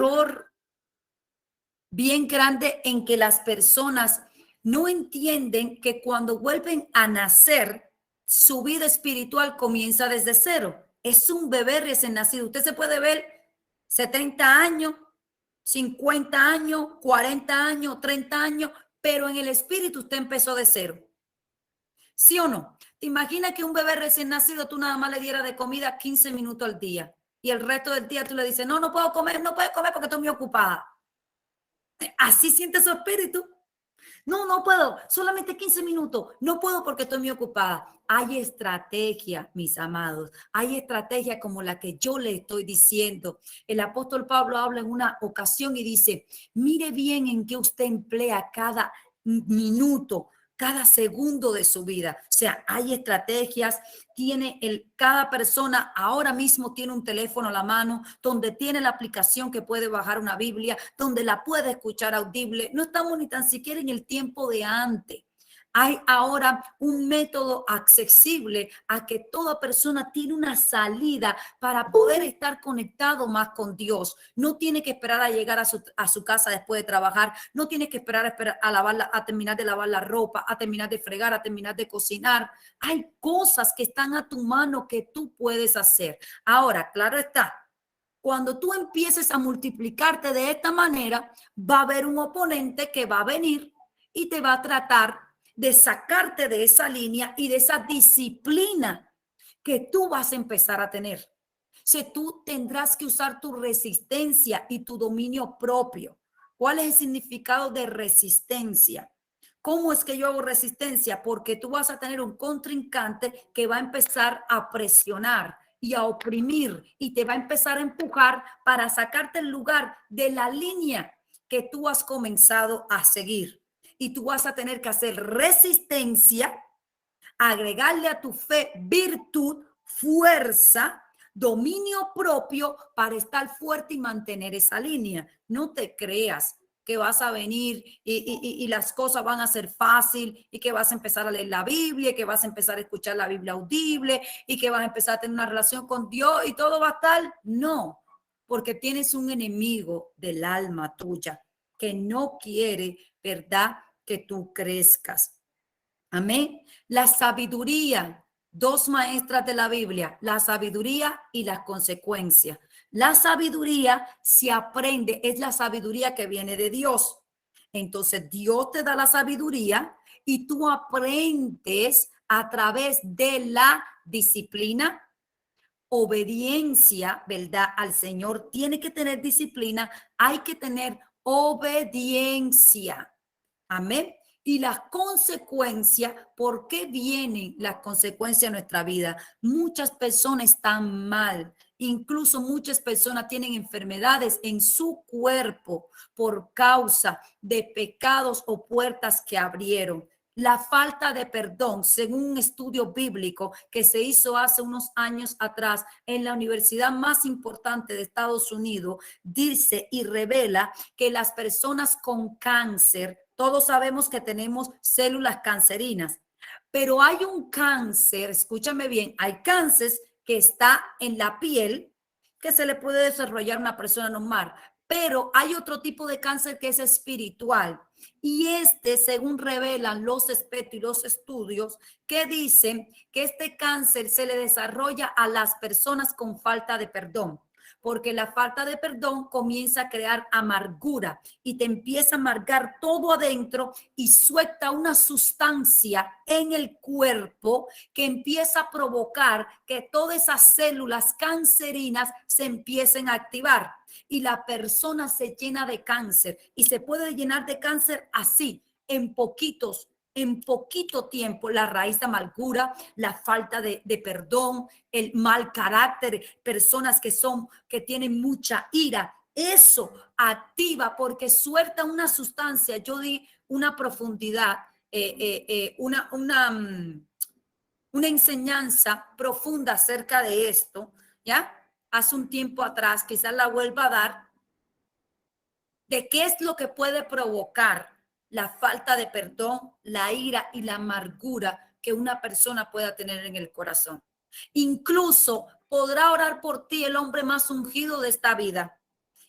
error bien grande en que las personas no entienden que cuando vuelven a nacer, su vida espiritual comienza desde cero. Es un bebé recién nacido. Usted se puede ver 70 años, 50 años, 40 años, 30 años, pero en el espíritu usted empezó de cero. ¿Sí o no? ¿Te imaginas que un bebé recién nacido tú nada más le dieras de comida 15 minutos al día y el resto del día tú le dices, no, no puedo comer, no puedo comer porque estoy muy ocupada? Así siente su espíritu. No, no puedo, solamente 15 minutos. No puedo porque estoy muy ocupada. Hay estrategia, mis amados. Hay estrategia como la que yo le estoy diciendo. El apóstol Pablo habla en una ocasión y dice, mire bien en qué usted emplea cada minuto, cada segundo de su vida. O sea, hay estrategias, cada persona ahora mismo tiene un teléfono a la mano donde tiene la aplicación que puede bajar una Biblia, donde la puede escuchar audible. No estamos ni tan siquiera en el tiempo de antes. Hay ahora un método accesible a que toda persona tiene una salida para poder estar conectado más con Dios. No tiene que esperar a llegar a su casa después de trabajar. No tiene que esperar a terminar de lavar la ropa, a terminar de fregar, a terminar de cocinar. Hay cosas que están a tu mano que tú puedes hacer. Ahora, claro está, cuando tú empieces a multiplicarte de esta manera, va a haber un oponente que va a venir y te va a tratar de sacarte de esa línea y de esa disciplina que tú vas a empezar a tener. Si tú tendrás que usar tu resistencia y tu dominio propio. ¿Cuál es el significado de resistencia? ¿Cómo es que yo hago resistencia? Porque tú vas a tener un contrincante que va a empezar a presionar y a oprimir y te va a empezar a empujar para sacarte el lugar de la línea que tú has comenzado a seguir. Y tú vas a tener que hacer resistencia, agregarle a tu fe virtud, fuerza, dominio propio para estar fuerte y mantener esa línea. No te creas que vas a venir y las cosas van a ser fácil y que vas a empezar a leer la Biblia y que vas a empezar a escuchar la Biblia audible y que vas a empezar a tener una relación con Dios y todo va a estar. No, porque tienes un enemigo del alma tuya que no quiere, ¿verdad?, que tú crezcas. Amén. La sabiduría, dos maestras de la Biblia, la sabiduría y las consecuencias. La sabiduría se aprende, es la sabiduría que viene de Dios. Entonces Dios te da la sabiduría y tú aprendes a través de la disciplina, obediencia, ¿verdad? Al Señor. Tiene que tener disciplina, hay que tener obediencia. Amén. Y las consecuencias, ¿por qué vienen las consecuencias en nuestra vida? Muchas personas están mal, incluso muchas personas tienen enfermedades en su cuerpo por causa de pecados o puertas que abrieron. La falta de perdón, según un estudio bíblico que se hizo hace unos años atrás en la universidad más importante de Estados Unidos, dice y revela que las personas con cáncer, todos sabemos que tenemos células cancerinas, pero hay un cáncer, escúchame bien, hay cánceres que está en la piel que se le puede desarrollar a una persona normal, pero hay otro tipo de cáncer que es espiritual. Y según revelan los expertos y los estudios, que dicen que este cáncer se le desarrolla a las personas con falta de perdón, porque la falta de perdón comienza a crear amargura y te empieza a amargar todo adentro y suelta una sustancia en el cuerpo que empieza a provocar que todas esas células cancerinas se empiecen a activar y la persona se llena de cáncer y se puede llenar de cáncer así, en poquito tiempo, la raíz de amargura, la falta de perdón, el mal carácter, personas que tienen mucha ira, eso activa porque suelta una sustancia. Yo di una profundidad, una enseñanza profunda acerca de esto, ¿ya? Hace un tiempo atrás, quizás la vuelva a dar, de qué es lo que puede provocar la falta de perdón, la ira y la amargura que una persona pueda tener en el corazón. Incluso podrá orar por ti el hombre más ungido de esta vida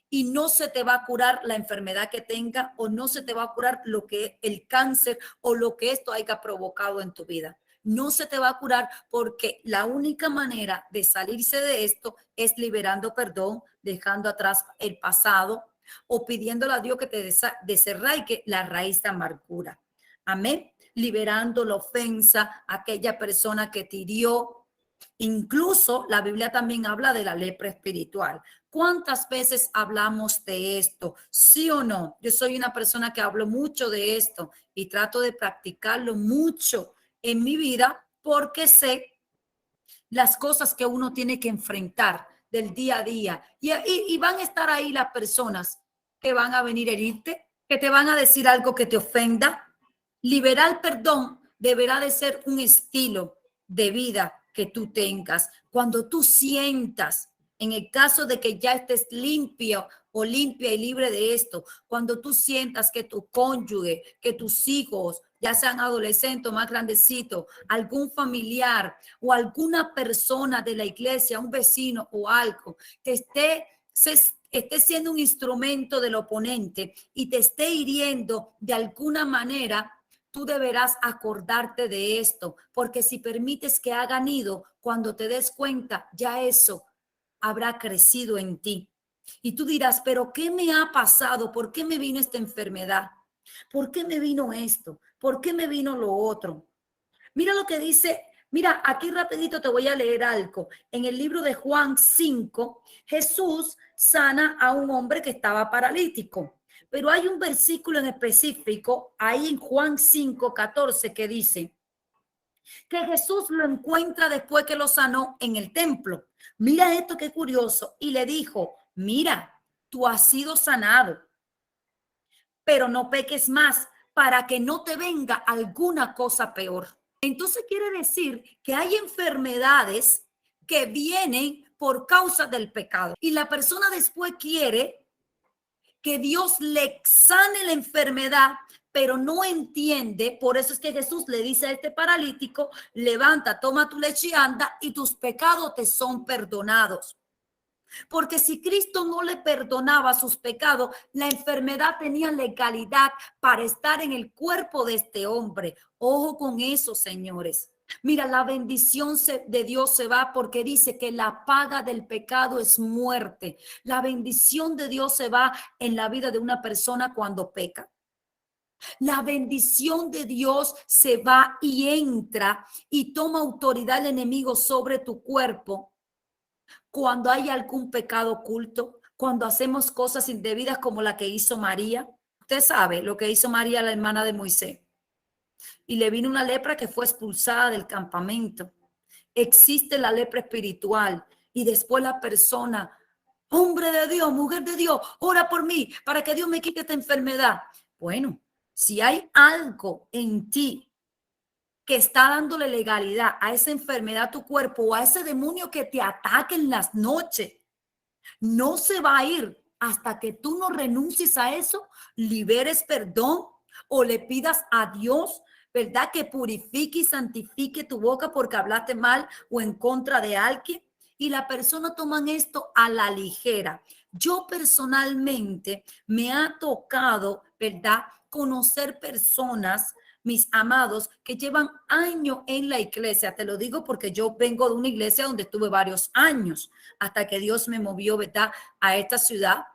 y no se te va a curar la enfermedad que tenga o no se te va a curar lo que el cáncer o lo que esto haya provocado en tu vida. No se te va a curar porque la única manera de salirse de esto es liberando perdón, dejando atrás el pasado o pidiéndole a Dios que te desenraigue la raíz de amargura. Amén. Liberando la ofensa a aquella persona que te hirió. Incluso la Biblia también habla de la lepra espiritual. ¿Cuántas veces hablamos de esto? ¿Sí o no? Yo soy una persona que hablo mucho de esto y trato de practicarlo mucho en mi vida porque sé las cosas que uno tiene que enfrentar del día a día. Y van a estar ahí las personas que van a venir a herirte, que te van a decir algo que te ofenda. Liberar perdón deberá de ser un estilo de vida que tú tengas. Cuando tú sientas, en el caso de que ya estés limpio o limpia y libre de esto, cuando tú sientas que tu cónyuge, que tus hijos, ya sean adolescentes o más grandecitos, algún familiar o alguna persona de la iglesia, un vecino o algo, que esté siendo un instrumento del oponente y te esté hiriendo de alguna manera, tú deberás acordarte de esto, porque si permites que hagan nido, cuando te des cuenta, ya eso habrá crecido en ti. Y tú dirás, pero ¿qué me ha pasado? ¿Por qué me vino esta enfermedad? ¿Por qué me vino esto? ¿Por qué me vino lo otro? Mira lo que dice, mira, aquí rapidito te voy a leer algo. En el libro de Juan 5, Jesús sana a un hombre que estaba paralítico. Pero hay un versículo en específico, ahí en Juan 5, 14, que dice que Jesús lo encuentra después que lo sanó en el templo. Mira esto qué curioso. Y le dijo, mira, tú has sido sanado, pero no peques más para que no te venga alguna cosa peor. Entonces quiere decir que hay enfermedades que vienen por causa del pecado y la persona después quiere que Dios le sane la enfermedad, pero no entiende. Por eso es que Jesús le dice a este paralítico, levanta, toma tu leche y anda y tus pecados te son perdonados. Porque si Cristo no le perdonaba sus pecados, la enfermedad tenía legalidad para estar en el cuerpo de este hombre. Ojo con eso, señores. Mira, la bendición de Dios se va porque dice que la paga del pecado es muerte. La bendición de Dios se va en la vida de una persona cuando peca. La bendición de Dios se va y entra y toma autoridad el enemigo sobre tu cuerpo cuando hay algún pecado oculto, cuando hacemos cosas indebidas como la que hizo María. Usted sabe lo que hizo María, la hermana de Moisés. Y le vino una lepra que fue expulsada del campamento. Existe la lepra espiritual y después la persona, hombre de Dios, mujer de Dios, ora por mí para que Dios me quite esta enfermedad. Bueno, si hay algo en ti que está dándole legalidad a esa enfermedad a tu cuerpo o a ese demonio que te ataca en las noches, no se va a ir hasta que tú no renuncies a eso, liberes perdón o le pidas a Dios, ¿verdad? Que purifique y santifique tu boca porque hablaste mal o en contra de alguien. Y la persona toman esto a la ligera. Yo personalmente me ha tocado, ¿verdad? Conocer personas, mis amados, que llevan años en la iglesia. Te lo digo porque yo vengo de una iglesia donde estuve varios años hasta que Dios me movió, ¿verdad? A esta ciudad.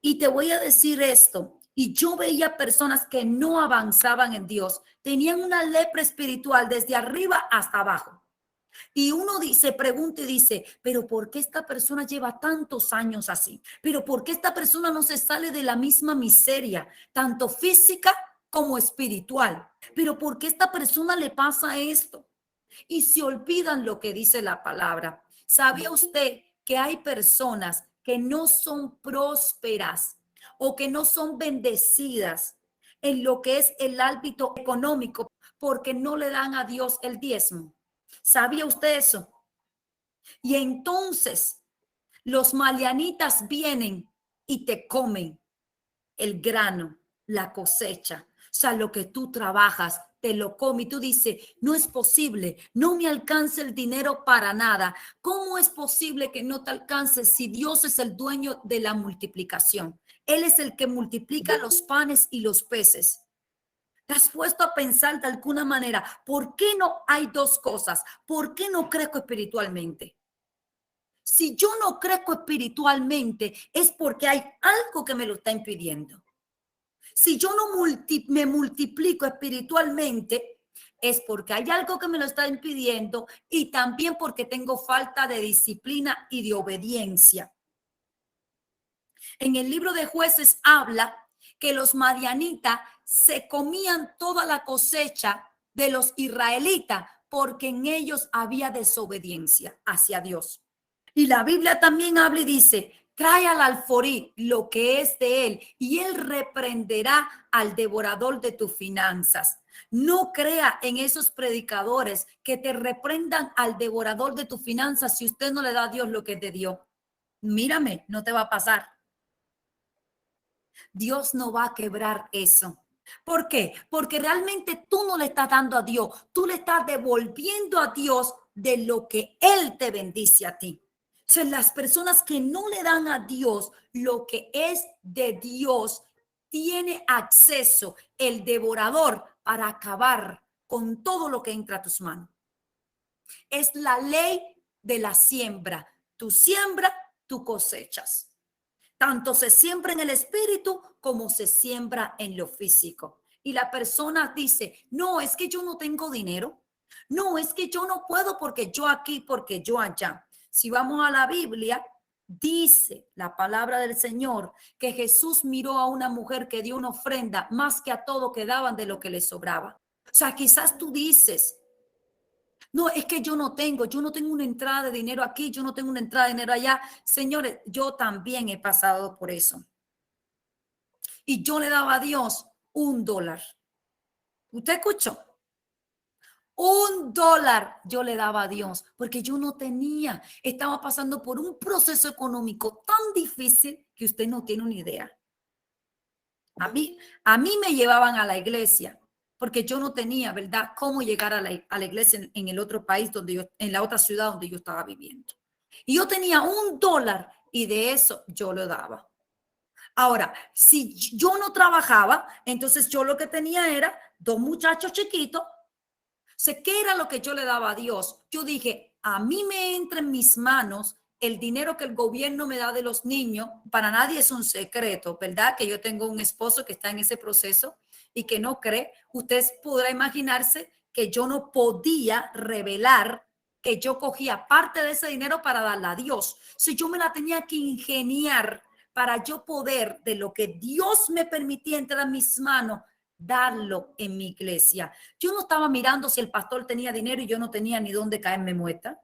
Y te voy a decir esto. Y yo veía personas que no avanzaban en Dios. Tenían una lepra espiritual desde arriba hasta abajo. Y uno se pregunta y dice, pero ¿por qué esta persona lleva tantos años así? ¿Pero por qué esta persona no se sale de la misma miseria, tanto física como espiritual? ¿Pero por qué esta persona le pasa esto? Y se olvidan lo que dice la palabra. ¿Sabía usted que hay personas que no son prósperas o que no son bendecidas en lo que es el ámbito económico porque no le dan a Dios el diezmo? ¿Sabía usted eso? Y entonces los malianitas vienen y te comen el grano, la cosecha. O sea, lo que tú trabajas, te lo comes y tú dices, no es posible, no me alcanza el dinero para nada. ¿Cómo es posible que no te alcance si Dios es el dueño de la multiplicación? Él es el que multiplica los panes y los peces. ¿Te has puesto a pensar de alguna manera, por qué no hay dos cosas? ¿Por qué no crezco espiritualmente? Si yo no crezco espiritualmente, es porque hay algo que me lo está impidiendo. Si yo no me multiplico espiritualmente, es porque hay algo que me lo está impidiendo y también porque tengo falta de disciplina y de obediencia. En el libro de Jueces habla que los madianitas se comían toda la cosecha de los israelitas porque en ellos había desobediencia hacia Dios. Y la Biblia también habla y dice, trae al alforí lo que es de él y él reprenderá al devorador de tus finanzas. No crea en esos predicadores que te reprendan al devorador de tus finanzas si usted no le da a Dios lo que te dio. Mírame, no te va a pasar. Dios no va a quebrar eso. ¿Por qué? Porque realmente tú no le estás dando a Dios, tú le estás devolviendo a Dios de lo que Él te bendice a ti. O sea, las personas que no le dan a Dios lo que es de Dios, tiene acceso el devorador para acabar con todo lo que entra a tus manos. Es la ley de la siembra. Tú siembra, tú cosechas. Tanto se siembra en el espíritu como se siembra en lo físico. Y la persona dice, no, es que yo no tengo dinero. No, es que yo no puedo porque yo aquí, porque yo allá. Si vamos a la Biblia, dice la palabra del Señor que Jesús miró a una mujer que dio una ofrenda más que a todo que daban de lo que le sobraba. O sea, quizás tú dices, no, es que yo no tengo una entrada de dinero aquí, yo no tengo una entrada de dinero allá. Señores, yo también he pasado por eso. Y yo le daba a Dios $1. ¿Usted escuchó? $1 yo le daba a Dios porque yo no tenía, estaba pasando por un proceso económico tan difícil que usted no tiene una idea. A mí me llevaban a la iglesia porque yo no tenía, ¿verdad?, cómo llegar a la iglesia en el otro país donde yo, en la otra ciudad donde yo estaba viviendo. Y yo tenía $1 y de eso yo lo daba. Ahora, si yo no trabajaba, entonces yo lo que tenía era 2 muchachos chiquitos. Sé qué era lo que yo le daba a Dios. Yo dije, a mí me entra en mis manos el dinero que el gobierno me da de los niños. Para nadie es un secreto, ¿verdad? Que yo tengo un esposo que está en ese proceso y que no cree. Usted podrá imaginarse que yo no podía revelar que yo cogía parte de ese dinero para darle a Dios. Si yo me la tenía que ingeniar para yo poder, de lo que Dios me permitía entrar a mis manos, darlo en mi iglesia. Yo no estaba mirando si el pastor tenía dinero y yo no tenía ni dónde caerme muerta.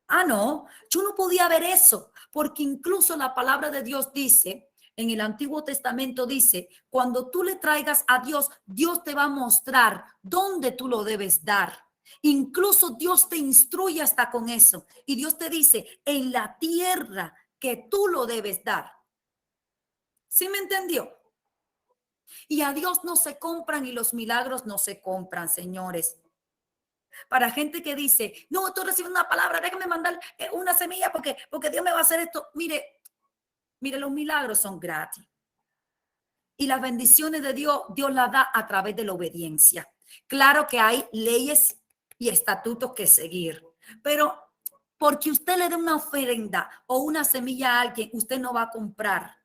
Ah, no, yo no podía ver eso, porque incluso la palabra de Dios dice, en el Antiguo Testamento dice, cuando tú le traigas a Dios, Dios te va a mostrar dónde tú lo debes dar. Incluso Dios te instruye hasta con eso. Y Dios te dice, en la tierra que tú lo debes dar. ¿Sí me entendió? Y a Dios no se compran y los milagros no se compran, señores. Para gente que dice, no, estoy recibiendo una palabra, déjame mandar una semilla porque Dios me va a hacer esto. Mire, los milagros son gratis. Y las bendiciones de Dios, Dios las da a través de la obediencia. Claro que hay leyes y estatutos que seguir, pero porque usted le dé una ofrenda o una semilla a alguien, usted no va a comprar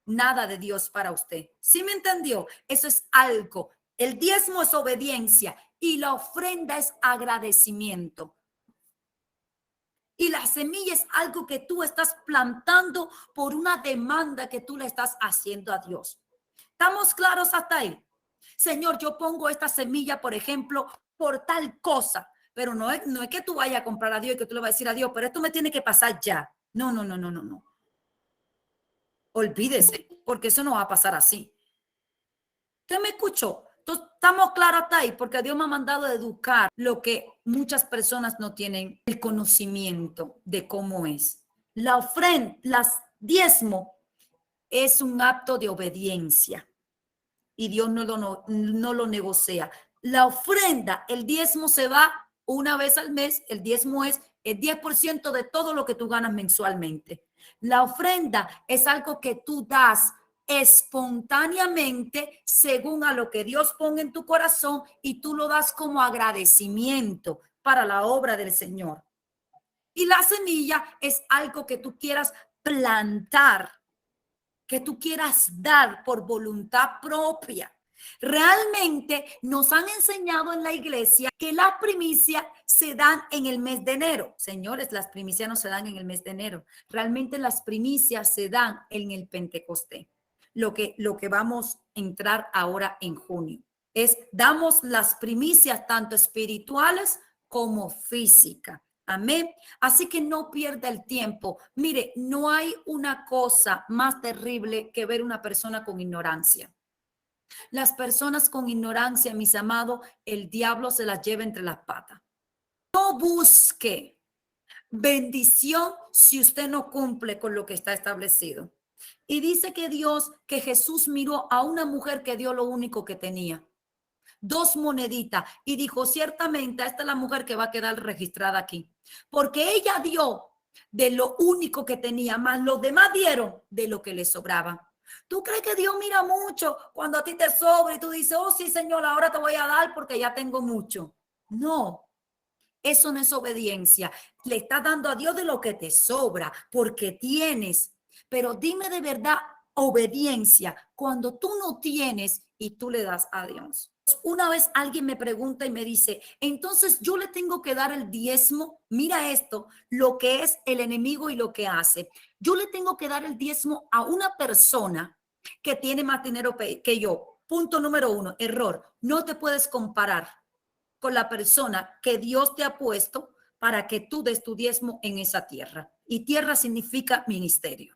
nada de Dios para usted. ¿Sí me entendió? Eso es algo. El diezmo es obediencia y la ofrenda es agradecimiento. Y la semilla es algo que tú estás plantando por una demanda que tú le estás haciendo a Dios. ¿Estamos claros hasta ahí? Señor, yo pongo esta semilla, por ejemplo, por tal cosa, pero no es que tú vayas a comprar a Dios y que tú le vas a decir a Dios, pero esto me tiene que pasar ya. No, no, no, no, no, no. Olvídese, porque eso no va a pasar así. ¿Usted me escuchó? Entonces, estamos claros hasta ahí, porque Dios me ha mandado a educar lo que muchas personas no tienen el conocimiento de cómo es. La ofrenda, las diezmo, es un acto de obediencia. y Dios no lo negocia. La ofrenda, el diezmo se va una vez al mes. El diezmo es el 10% de todo lo que tú ganas mensualmente. La ofrenda es algo que tú das espontáneamente según a lo que Dios ponga en tu corazón y tú lo das como agradecimiento para la obra del Señor. Y la semilla es algo que tú quieras plantar, que tú quieras dar por voluntad propia. Realmente nos han enseñado en la iglesia que las primicias se dan en el mes de enero. Señores, las primicias no se dan en el mes de enero. Realmente las primicias se dan en el Pentecostés. Lo que vamos a entrar ahora en junio es damos las primicias tanto espirituales como físicas. Amén. Así que no pierda el tiempo. Mire, no hay una cosa más terrible que ver una persona con ignorancia. Las personas con ignorancia, mis amados, el diablo se las lleva entre las patas. No busque bendición si usted no cumple con lo que está establecido. Y dice que Jesús miró a una mujer que dio lo único que tenía, 2 moneditas, y dijo, ciertamente esta es la mujer que va a quedar registrada aquí, porque ella dio de lo único que tenía, más los demás dieron de lo que les sobraba. ¿Tú crees que Dios mira mucho cuando a ti te sobra y tú dices, oh sí, Señor, ahora te voy a dar porque ya tengo mucho? No, eso no es obediencia. Le estás dando a Dios de lo que te sobra porque tienes. Pero dime de verdad, obediencia, cuando tú no tienes y tú le das a Dios. Una vez alguien me pregunta y me dice, entonces yo le tengo que dar el diezmo. Mira esto, lo que es el enemigo y lo que hace. Yo le tengo que dar el diezmo a una persona que tiene más dinero que yo. Punto número 1, error. No te puedes comparar con la persona que Dios te ha puesto para que tú des tu diezmo en esa tierra. Y tierra significa ministerio.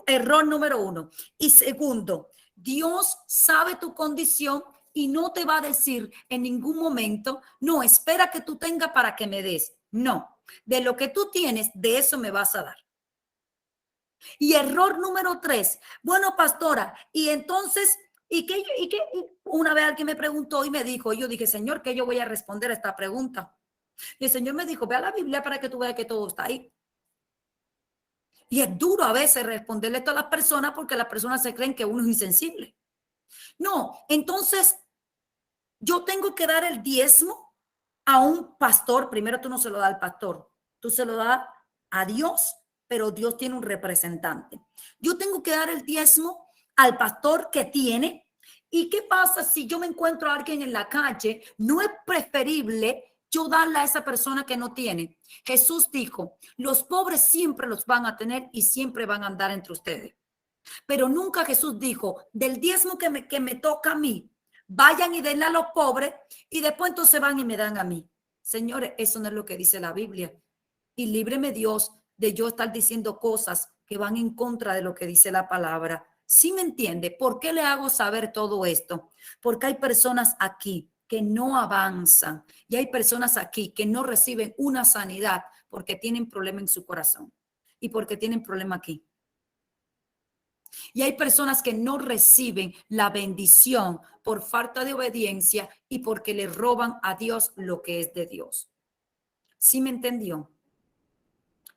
Error número 1. Y segundo, Dios sabe tu condición y no te va a decir en ningún momento, no, espera que tú tengas para que me des. No, de lo que tú tienes, de eso me vas a dar. Y error número 3, bueno, pastora, y entonces, y una vez alguien me preguntó y me dijo, yo dije, Señor, ¿qué yo voy a responder a esta pregunta? Y el Señor me dijo, ve a la Biblia para que tú veas que todo está ahí. Y es duro a veces responderle esto a las personas porque las personas se creen que uno es insensible. No, entonces yo tengo que dar el diezmo a un pastor. Primero tú no se lo das al pastor, tú se lo das a Dios, pero Dios tiene un representante. Yo tengo que dar el diezmo al pastor que tiene. ¿Y qué pasa si yo me encuentro a alguien en la calle? No es preferible yo darle a esa persona que no tiene. Jesús dijo, los pobres siempre los van a tener y siempre van a andar entre ustedes. Pero nunca Jesús dijo, del diezmo que me toca a mí, vayan y denle a los pobres y después entonces van y me dan a mí. Señores, eso no es lo que dice la Biblia. Y líbreme Dios de yo estar diciendo cosas que van en contra de lo que dice la palabra. ¿Sí me entiende? ¿Por qué le hago saber todo esto? Porque hay personas aquí que no avanzan y hay personas aquí que no reciben una sanidad porque tienen problema en su corazón y porque tienen problema aquí. Y hay personas que no reciben la bendición por falta de obediencia y porque le roban a Dios lo que es de Dios. ¿Sí me entendió?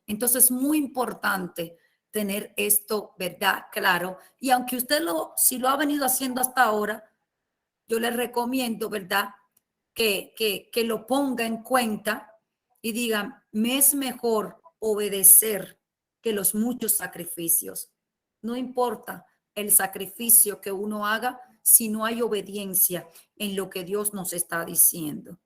Entonces es muy importante tener esto, ¿verdad? Claro. Y aunque usted si lo ha venido haciendo hasta ahora, yo le recomiendo, ¿verdad? Que lo ponga en cuenta y diga, me es mejor obedecer que los muchos sacrificios. No importa el sacrificio que uno haga si no hay obediencia en lo que Dios nos está diciendo.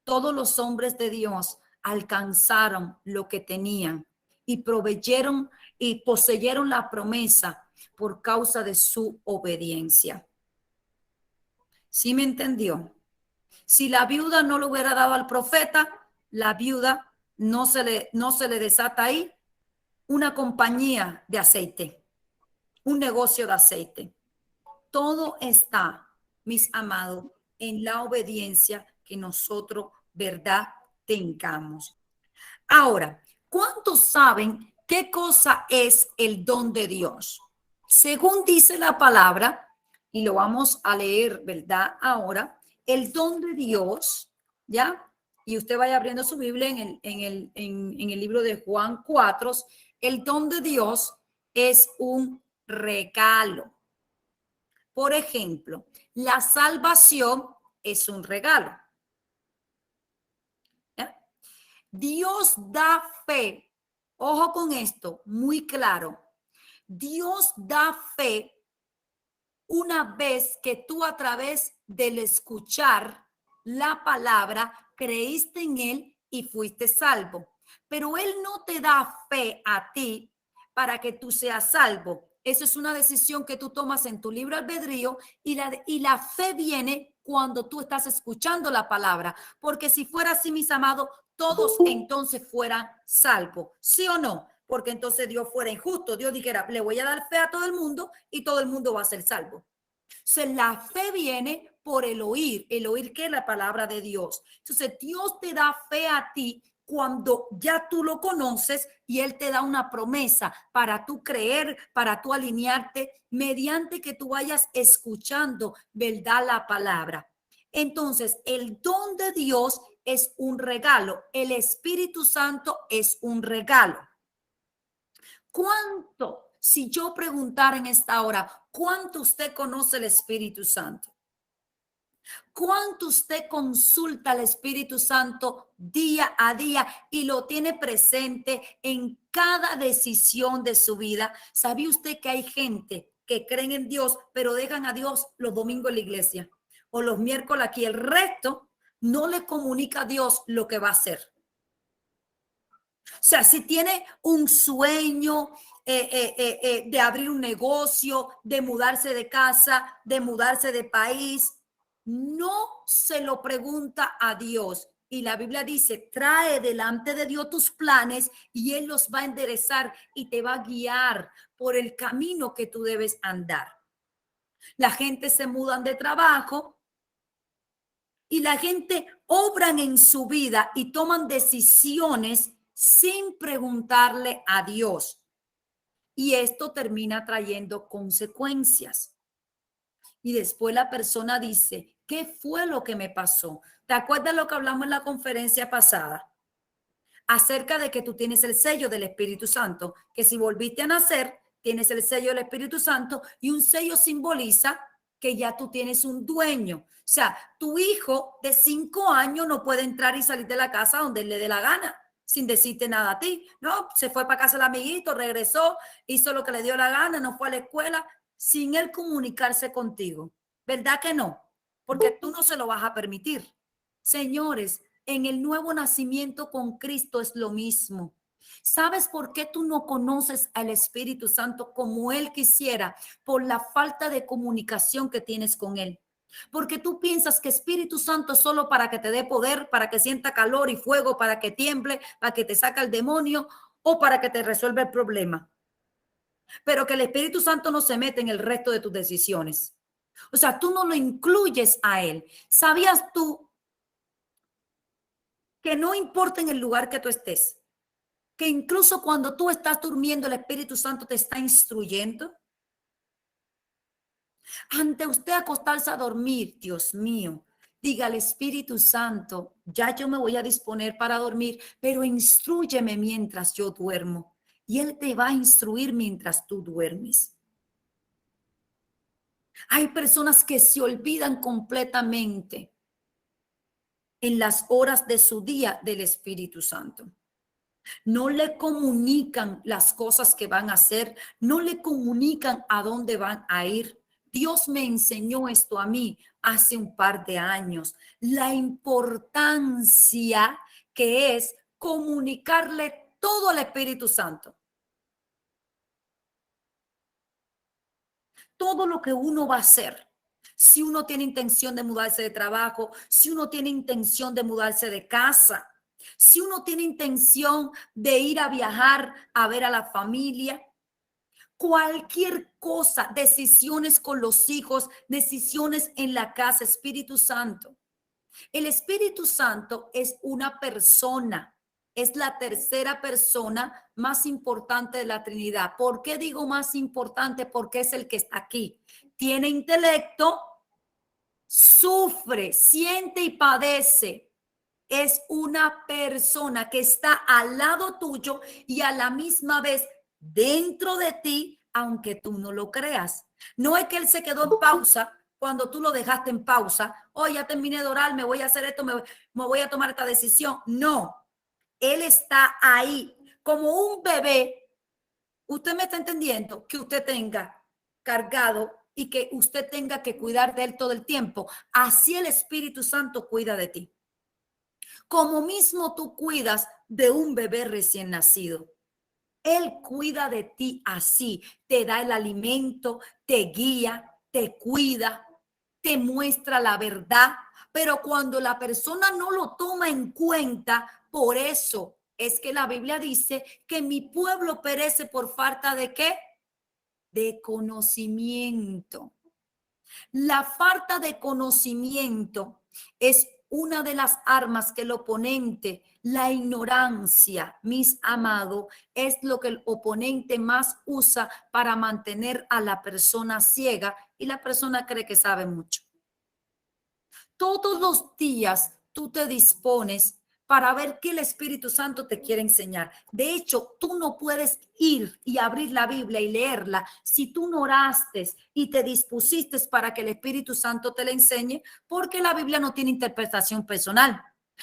Todos los hombres de Dios alcanzaron lo que tenían y proveyeron y poseyeron la promesa por causa de su obediencia. ¿Sí me entendió? Si la viuda no lo hubiera dado al profeta, la viuda no se le desata ahí una compañía de aceite, un negocio de aceite. Todo está, mis amados, en la obediencia que nosotros, ¿verdad?, tengamos. Ahora, ¿cuántos saben qué cosa es el don de Dios? Según dice la palabra, y lo vamos a leer, ¿verdad? Ahora, el don de Dios, ¿ya? Y usted vaya abriendo su Biblia en el libro de Juan 4, el don de Dios es un regalo. Por ejemplo, la salvación es un regalo. ¿Ya? Dios da fe. Ojo con esto, muy claro. Dios da fe una vez que tú a través del escuchar la palabra creíste en él y fuiste salvo. Pero él no te da fe a ti para que tú seas salvo. Eso es una decisión que tú tomas en tu libre albedrío y la fe viene cuando tú estás escuchando la palabra. Porque si fuera así, mis amados, todos entonces fueran salvos. ¿Sí o no? Porque entonces Dios fuera injusto. Dios dijera, le voy a dar fe a todo el mundo y todo el mundo va a ser salvo. Entonces, la fe viene por el oír que es la palabra de Dios. Entonces, Dios te da fe a ti cuando ya tú lo conoces y Él te da una promesa para tú creer, para tú alinearte, mediante que tú vayas escuchando, ¿verdad? La palabra. Entonces, el don de Dios es un regalo. El Espíritu Santo es un regalo. ¿Cuánto? Si yo preguntara en esta hora, ¿cuánto usted conoce el Espíritu Santo? ¿Cuánto usted consulta al Espíritu Santo día a día y lo tiene presente en cada decisión de su vida? ¿Sabía usted que hay gente que creen en Dios, pero dejan a Dios los domingos en la iglesia o los miércoles aquí? El resto no le comunica a Dios lo que va a hacer. O sea, si tiene un sueño de abrir un negocio, de mudarse de casa, de mudarse de país, no se lo pregunta a Dios. Y la Biblia dice, trae delante de Dios tus planes y Él los va a enderezar y te va a guiar por el camino que tú debes andar. La gente se mudan de trabajo y la gente obran en su vida y toman decisiones sin preguntarle a Dios. Y esto termina trayendo consecuencias. Y después la persona dice, ¿qué fue lo que me pasó? ¿Te acuerdas lo que hablamos en la conferencia pasada? Acerca de que tú tienes el sello del Espíritu Santo, que si volviste a nacer, tienes el sello del Espíritu Santo y un sello simboliza que ya tú tienes un dueño. O sea, tu hijo de 5 años no puede entrar y salir de la casa donde le dé la gana, sin decirte nada a ti. No, se fue para casa el amiguito, regresó, hizo lo que le dio la gana, no fue a la escuela, sin él comunicarse contigo. ¿Verdad que no? Porque tú no se lo vas a permitir. Señores, en el nuevo nacimiento con Cristo es lo mismo. ¿Sabes por qué tú no conoces al Espíritu Santo como Él quisiera? Por la falta de comunicación que tienes con Él. Porque tú piensas que Espíritu Santo es solo para que te dé poder, para que sienta calor y fuego, para que tiemble, para que te saque el demonio o para que te resuelva el problema. Pero que el Espíritu Santo no se mete en el resto de tus decisiones. O sea, tú no lo incluyes a Él. ¿Sabías tú que no importa en el lugar que tú estés, que incluso cuando tú estás durmiendo, el Espíritu Santo te está instruyendo? Ante usted acostarse a dormir, Dios mío, diga al Espíritu Santo, ya yo me voy a disponer para dormir, pero instrúyeme mientras yo duermo. Y Él te va a instruir mientras tú duermes. Hay personas que se olvidan completamente en las horas de su día del Espíritu Santo. No le comunican las cosas que van a hacer, no le comunican a dónde van a ir. Dios me enseñó esto a mí hace un par de años, la importancia que es comunicarle todo al Espíritu Santo. Todo lo que uno va a hacer. Si uno tiene intención de mudarse de trabajo, si uno tiene intención de mudarse de casa, si uno tiene intención de ir a viajar a ver a la familia, cualquier cosa, decisiones con los hijos, decisiones en la casa, Espíritu Santo. El Espíritu Santo es una persona, es la tercera persona más importante de la Trinidad. ¿Por qué digo más importante? Porque es el que está aquí. tiene intelecto, sufre, siente y padece. Es una persona que está al lado tuyo y a la misma vez dentro de ti, aunque tú no lo creas. No es que él se quedó en pausa cuando tú lo dejaste en pausa. Oh, ya terminé de orar, me voy a hacer esto, me voy a tomar esta decisión. No, él está ahí como un bebé. Usted me está entendiendo que usted tenga cargado y que usted tenga que cuidar de él todo el tiempo. Así el Espíritu Santo cuida de ti. Como mismo tú cuidas de un bebé recién nacido. Él cuida de ti así, te da el alimento, te guía, te cuida, te muestra la verdad, pero cuando la persona no lo toma en cuenta, por eso es que la Biblia dice que mi pueblo perece por falta de ¿qué? De conocimiento. La falta de conocimiento es una de las armas que el oponente, la ignorancia, mis amados, es lo que el oponente más usa para mantener a la persona ciega y la persona cree que sabe mucho. Todos los días tú te dispones para ver qué el Espíritu Santo te quiere enseñar. De hecho, tú no puedes ir y abrir la Biblia y leerla si tú no oraste y te dispusiste para que el Espíritu Santo te la enseñe, porque la Biblia no tiene interpretación personal.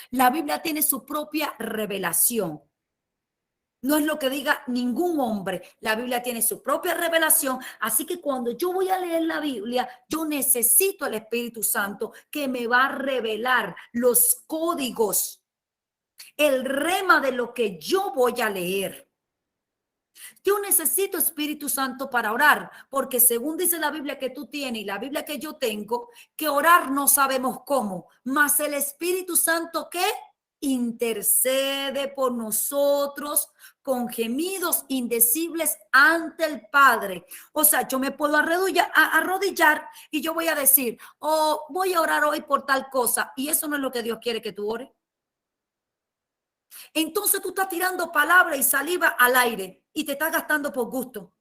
La Biblia tiene su propia revelación. No es lo que diga ningún hombre. La Biblia tiene su propia revelación. Así que cuando yo voy a leer la Biblia, yo necesito al Espíritu Santo que me va a revelar los códigos, el rema de lo que yo voy a leer. Yo necesito Espíritu Santo para orar, porque según dice la Biblia que tú tienes y la Biblia que yo tengo, que orar no sabemos cómo, mas el Espíritu Santo ¿qué? Intercede por nosotros con gemidos indecibles ante el Padre. O sea, yo me puedo arrodillar y yo voy a decir, oh, voy a orar hoy por tal cosa. Y eso no es lo que Dios quiere que tú ores. Entonces tú estás tirando palabra y saliva al aire y te estás gastando por gusto.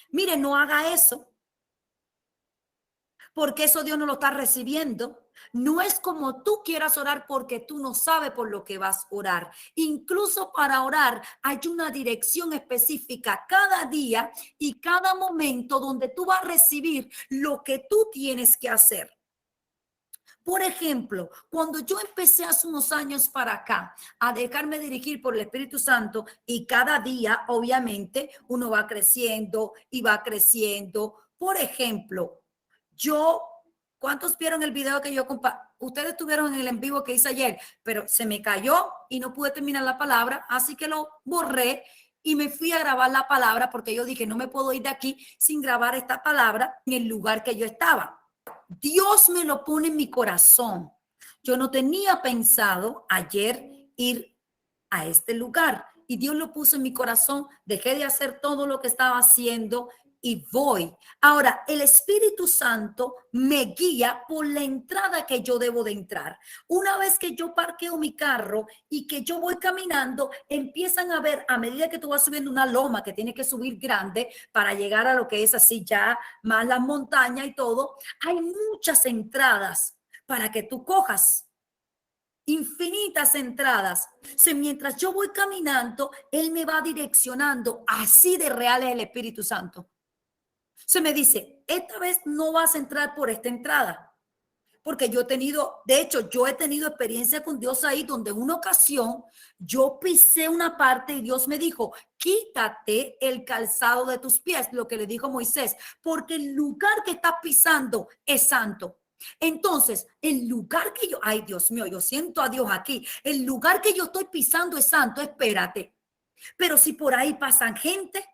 Mire, no haga eso, porque eso Dios no lo está recibiendo. No es como tú quieras orar porque tú no sabes por lo que vas a orar. Incluso para orar hay una dirección específica cada día y cada momento donde tú vas a recibir lo que tú tienes que hacer. Por ejemplo, cuando yo empecé hace unos años para acá a dejarme dirigir por el Espíritu Santo y cada día, obviamente, uno va creciendo y va creciendo. Por ejemplo, ¿cuántos vieron el video que yo compartí? Ustedes tuvieron en el en vivo que hice ayer, pero se me cayó y no pude terminar la palabra, así que lo borré y me fui a grabar la palabra porque yo dije, no me puedo ir de aquí sin grabar esta palabra en el lugar que yo estaba. Dios me lo pone en mi corazón. Yo no tenía pensado ayer ir a este lugar y Dios lo puso en mi corazón. Dejé de hacer todo lo que estaba haciendo y voy. Ahora, el Espíritu Santo me guía por la entrada que yo debo de entrar. Una vez que yo parqueo mi carro y que yo voy caminando, empiezan a ver, a medida que tú vas subiendo una loma que tiene que subir grande para llegar a lo que es así ya más las montañas y todo, hay muchas entradas para que tú cojas. Infinitas entradas. O mientras yo voy caminando, Él me va direccionando. Así de real es el Espíritu Santo. Se me dice, esta vez no vas a entrar por esta entrada. Porque yo he tenido experiencia con Dios ahí donde en una ocasión yo pisé una parte y Dios me dijo, quítate el calzado de tus pies, lo que le dijo Moisés, porque el lugar que estás pisando es santo. Entonces, el lugar que ay Dios mío, yo siento a Dios aquí, el lugar que yo estoy pisando es santo, espérate. Pero si por ahí pasan gente,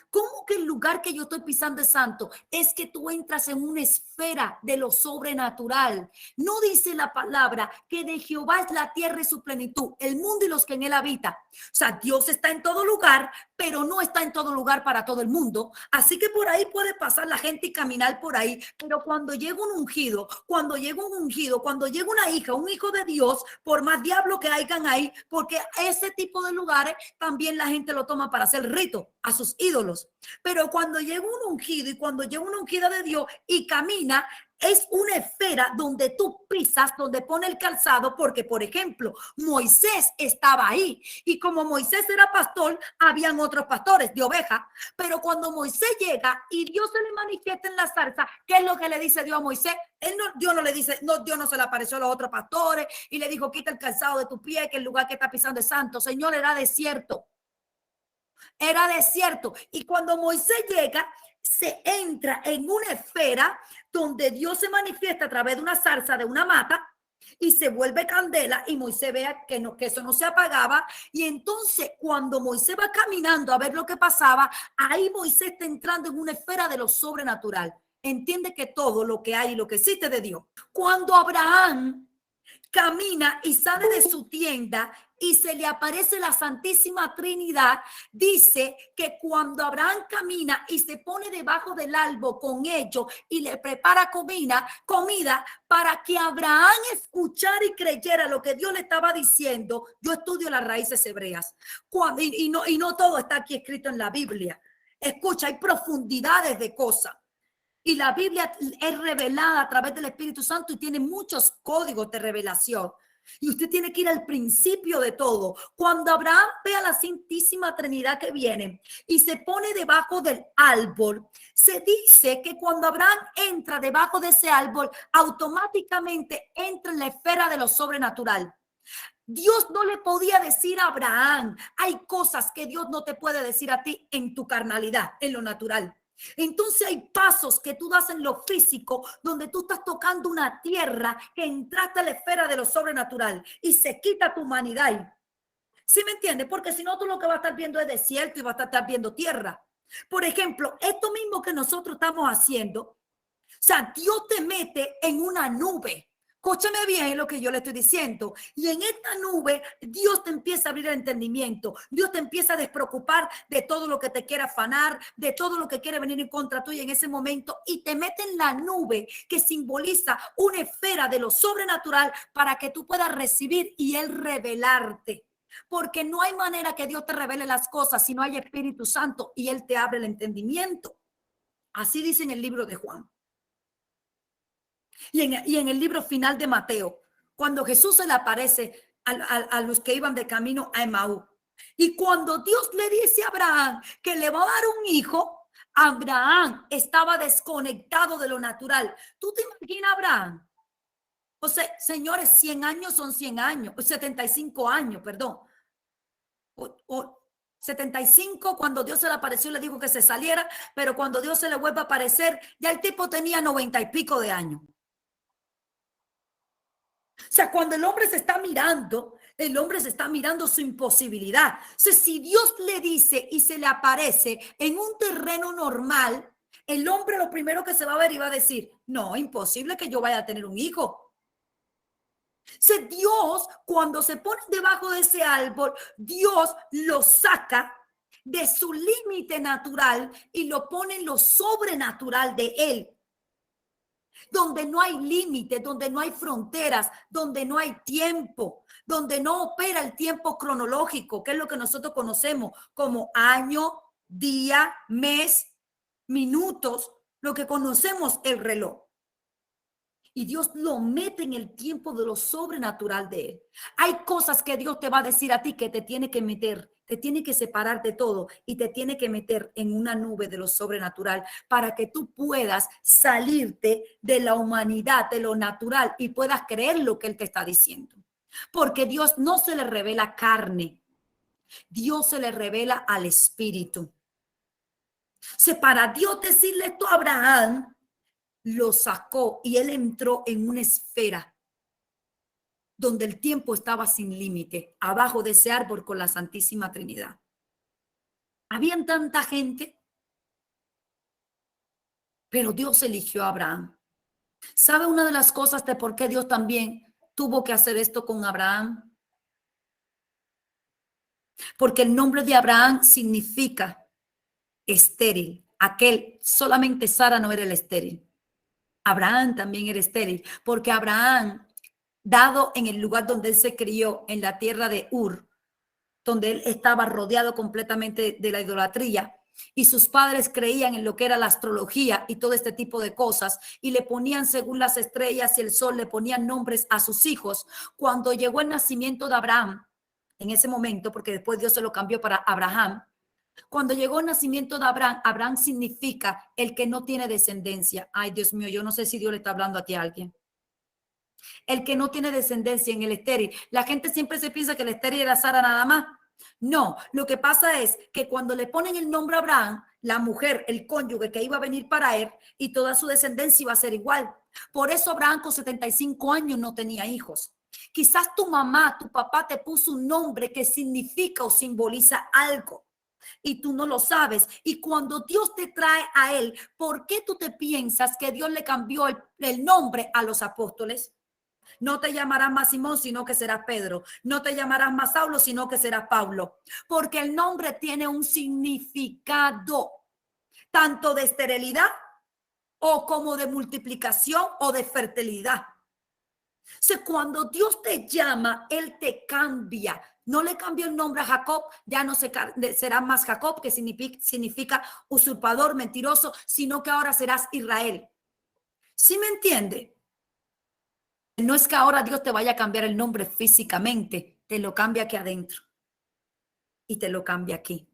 ¿cómo que el lugar que yo estoy pisando es santo? Es que tú entras en una esfera de lo sobrenatural. No dice la palabra que de Jehová es la tierra y su plenitud, el mundo y los que en él habitan. O sea, Dios está en todo lugar, pero no está en todo lugar para todo el mundo. Así que por ahí puede pasar la gente y caminar por ahí. Pero cuando llega un ungido, cuando llega una hija, un hijo de Dios, por más diablo que hayan ahí, porque ese tipo de lugares también la gente lo toma para hacer rito a sus ídolos. solos. Pero cuando llega un ungido y cuando llega una ungida de Dios y camina, es una esfera donde tú pisas, donde pone el calzado, porque, por ejemplo, Moisés estaba ahí y como Moisés era pastor, habían otros pastores de ovejas, pero cuando Moisés llega y Dios se le manifiesta en la zarza, ¿qué es lo que le dice Dios a Moisés? Dios no le dice, no, Dios no se le apareció a los otros pastores y le dijo, quita el calzado de tu pie, que el lugar que está pisando es santo. Señor, era desierto. Era desierto. Y cuando Moisés llega, se entra en una esfera donde Dios se manifiesta a través de una zarza, de una mata, y se vuelve candela y Moisés vea que eso no se apagaba. Y entonces cuando Moisés va caminando a ver lo que pasaba, ahí Moisés está entrando en una esfera de lo sobrenatural. Entiende que todo lo que hay y lo que existe de Dios. Cuando Abraham camina y sale de su tienda y se le aparece la Santísima Trinidad, dice que cuando Abraham camina y se pone debajo del árbol con ellos y le prepara comida para que Abraham escuchara y creyera lo que Dios le estaba diciendo. Yo estudio las raíces hebreas y no todo está aquí escrito en la Biblia. Escucha, hay profundidades de cosas. Y la Biblia es revelada a través del Espíritu Santo y tiene muchos códigos de revelación. Y usted tiene que ir al principio de todo. Cuando Abraham ve a la Santísima Trinidad que viene y se pone debajo del árbol, se dice que cuando Abraham entra debajo de ese árbol, automáticamente entra en la esfera de lo sobrenatural. Dios no le podía decir a Abraham, hay cosas que Dios no te puede decir a ti en tu carnalidad, en lo natural. Entonces hay pasos que tú das en lo físico donde tú estás tocando una tierra que entraste a la esfera de lo sobrenatural y se quita tu humanidad. ¿Sí me entiendes? Porque si no, tú lo que vas a estar viendo es desierto y vas a estar viendo tierra. Por ejemplo, esto mismo que nosotros estamos haciendo, o sea, Dios te mete en una nube. Escúchame bien lo que yo le estoy diciendo. Y en esta nube, Dios te empieza a abrir el entendimiento. Dios te empieza a despreocupar de todo lo que te quiere afanar, de todo lo que quiere venir en contra tuya en ese momento. Y te mete en la nube que simboliza una esfera de lo sobrenatural para que tú puedas recibir y Él revelarte. Porque no hay manera que Dios te revele las cosas si no hay Espíritu Santo y Él te abre el entendimiento. Así dice en el libro de Juan. Y en el libro final de Mateo, cuando Jesús se le aparece a los que iban de camino a Emaú. Y cuando Dios le dice a Abraham que le va a dar un hijo, Abraham estaba desconectado de lo natural. ¿Tú te imaginas, Abraham? O sea, señores, 100 años son 100 años, 75 años, perdón. O 75, cuando Dios se le apareció, le dijo que se saliera, pero cuando Dios se le vuelve a aparecer, ya el tipo tenía 90 y pico de años. O sea, cuando el hombre se está mirando su imposibilidad. O sea, si Dios le dice y se le aparece en un terreno normal, el hombre lo primero que se va a ver y va a decir, no, imposible que yo vaya a tener un hijo. O sea, Dios, cuando se pone debajo de ese árbol, Dios lo saca de su límite natural y lo pone en lo sobrenatural de él. Donde no hay límites, donde no hay fronteras, donde no hay tiempo, donde no opera el tiempo cronológico, que es lo que nosotros conocemos como año, día, mes, minutos, lo que conocemos el reloj. Y Dios lo mete en el tiempo de lo sobrenatural de él. Hay cosas que Dios te va a decir a ti que te tiene que meter, te tiene que separar de todo y te tiene que meter en una nube de lo sobrenatural para que tú puedas salirte de la humanidad, de lo natural y puedas creer lo que Él te está diciendo. Porque Dios no se le revela carne, Dios se le revela al Espíritu. O sea, para Dios decirle esto a Abraham, lo sacó y él entró en una esfera donde el tiempo estaba sin límite, abajo de ese árbol con la Santísima Trinidad. Habían tanta gente, pero Dios eligió a Abraham. ¿Sabe una de las cosas de por qué Dios también tuvo que hacer esto con Abraham? Porque el nombre de Abraham significa estéril. Solamente Sara no era el estéril. Abraham también era estéril, porque Abraham, dado en el lugar donde él se crió, en la tierra de Ur, donde él estaba rodeado completamente de la idolatría, y sus padres creían en lo que era la astrología y todo este tipo de cosas y le ponían según las estrellas y el sol, le ponían nombres a sus hijos. Cuando llegó el nacimiento de Abraham, en ese momento, porque después Dios se lo cambió para Abraham, cuando llegó el nacimiento de Abraham, Abraham significa el que no tiene descendencia. Ay, Dios mío, yo no sé si Dios le está hablando a ti a alguien. El que no tiene descendencia en el estéril. La gente siempre se piensa que el estéril era Sara nada más. No, lo que pasa es que cuando le ponen el nombre a Abraham, la mujer, el cónyuge que iba a venir para él y toda su descendencia iba a ser igual. Por eso Abraham con 75 años no tenía hijos. Quizás tu mamá, tu papá te puso un nombre que significa o simboliza algo y tú no lo sabes. Y cuando Dios te trae a él, ¿por qué tú te piensas que Dios le cambió el nombre a los apóstoles? No te llamarás más Simón, sino que serás Pedro. No te llamarás más Saulo, sino que serás Pablo. Porque el nombre tiene un significado, tanto de esterilidad o como de multiplicación o de fertilidad. O sea, cuando Dios te llama, Él te cambia. No le cambió el nombre a Jacob, ya no será más Jacob, que significa usurpador, mentiroso, sino que ahora serás Israel. ¿Sí me entiende? No es que ahora Dios te vaya a cambiar el nombre físicamente, te lo cambia aquí adentro y te lo cambia aquí.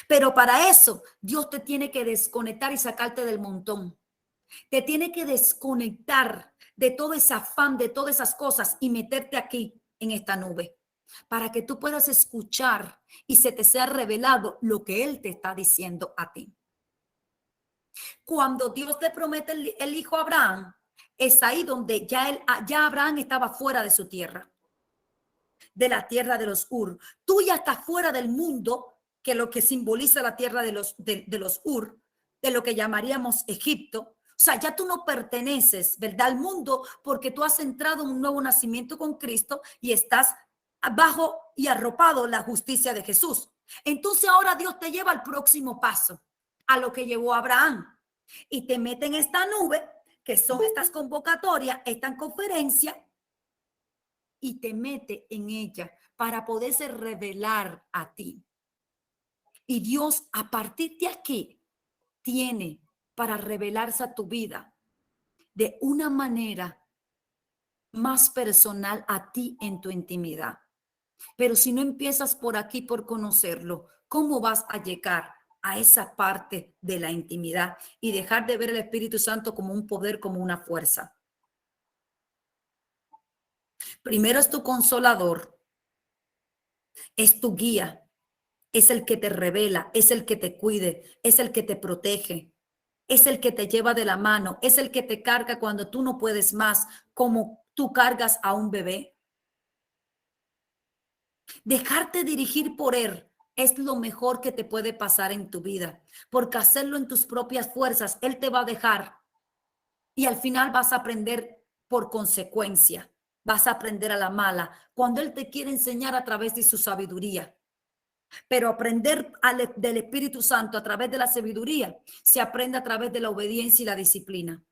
Pero para eso Dios te tiene que desconectar y sacarte del montón. Te tiene que desconectar de todo ese afán, de todas esas cosas y meterte aquí en esta nube para que tú puedas escuchar y se te sea revelado lo que Él te está diciendo a ti. Cuando Dios te promete el hijo a Abraham, es ahí donde ya Abraham estaba fuera de su tierra, de la tierra de los Ur. Tú ya estás fuera del mundo, que lo que simboliza la tierra de los Ur, de lo que llamaríamos Egipto. O sea, ya tú no perteneces, ¿verdad?, al mundo, porque tú has entrado en un nuevo nacimiento con Cristo y estás bajo y arropado la justicia de Jesús. Entonces ahora Dios te lleva al próximo paso, a lo que llevó a Abraham, y te mete en esta nube, que son estas convocatorias, esta conferencia, y te mete en ella para poderse revelar a ti. Y Dios a partir de aquí tiene para revelarse a tu vida de una manera más personal a ti en tu intimidad. Pero si no empiezas por aquí, por conocerlo, ¿cómo vas a llegar a esa parte de la intimidad y dejar de ver el Espíritu Santo como un poder, como una fuerza? Primero es tu consolador, es tu guía, es el que te revela, es el que te cuide, es el que te protege, es el que te lleva de la mano, es el que te carga cuando tú no puedes más, como tú cargas a un bebé. Dejarte dirigir por él es lo mejor que te puede pasar en tu vida, porque hacerlo en tus propias fuerzas, él te va a dejar y al final vas a aprender por consecuencia, vas a aprender a la mala, cuando él te quiere enseñar a través de su sabiduría. Pero aprender del Espíritu Santo a través de la sabiduría se aprende a través de la obediencia y la disciplina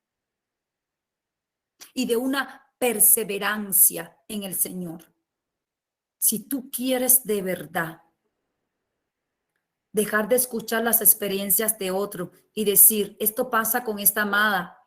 y de una perseverancia en el Señor. Si tú quieres de verdad dejar de escuchar las experiencias de otro y decir, esto pasa con esta amada,